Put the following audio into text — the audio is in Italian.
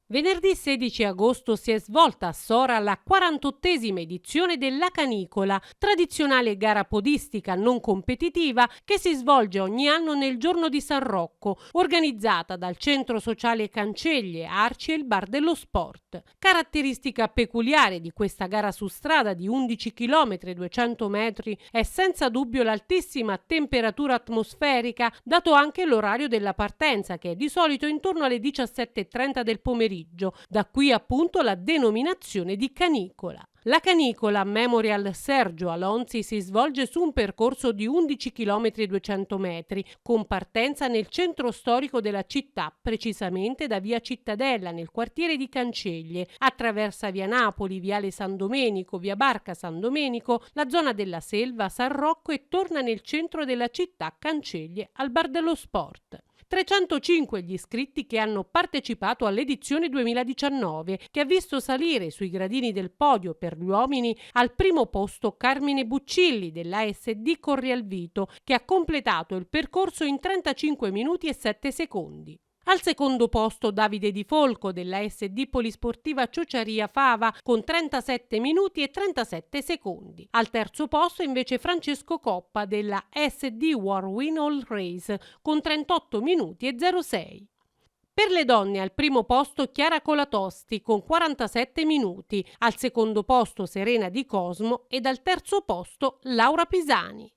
Venerdì 16 agosto si è svolta a Sora la 48esima edizione della Canicola, tradizionale gara podistica non competitiva che si svolge ogni anno nel giorno di San Rocco, organizzata dal Centro Sociale Canceglie, Arci e il Bar dello Sport. Caratteristica peculiare di questa gara su strada di 11 km e 200 metri è senza dubbio l'altissima temperatura atmosferica, dato anche l'orario della partenza, che è di solito intorno alle 17:30 del pomeriggio. Da qui appunto la denominazione di canicola. La canicola Memorial Sergio Alonzi si svolge su un percorso di 11 km e 200 metri, con partenza nel centro storico della città, precisamente da via Cittadella, nel quartiere di Canceglie, attraversa via Napoli, viale San Domenico, via Barca San Domenico, la zona della Selva, San Rocco e torna nel centro della città, Canceglie, al Bar dello Sport. 305 gli iscritti che hanno partecipato all'edizione 2019, che ha visto salire sui gradini del podio per gli uomini al primo posto Carmine Buccilli dell'ASD Corrialvito, che ha completato il percorso in 35 minuti e 7 secondi. Al secondo posto Davide Di Folco della SD Polisportiva Ciociaria Fava con 37 minuti e 37 secondi. Al terzo posto invece Francesco Coppa della SD War Win All Race con 38 minuti e 06. Per le donne al primo posto Chiara Colatosti con 47 minuti, al secondo posto Serena Di Cosmo ed al terzo posto Laura Pisani.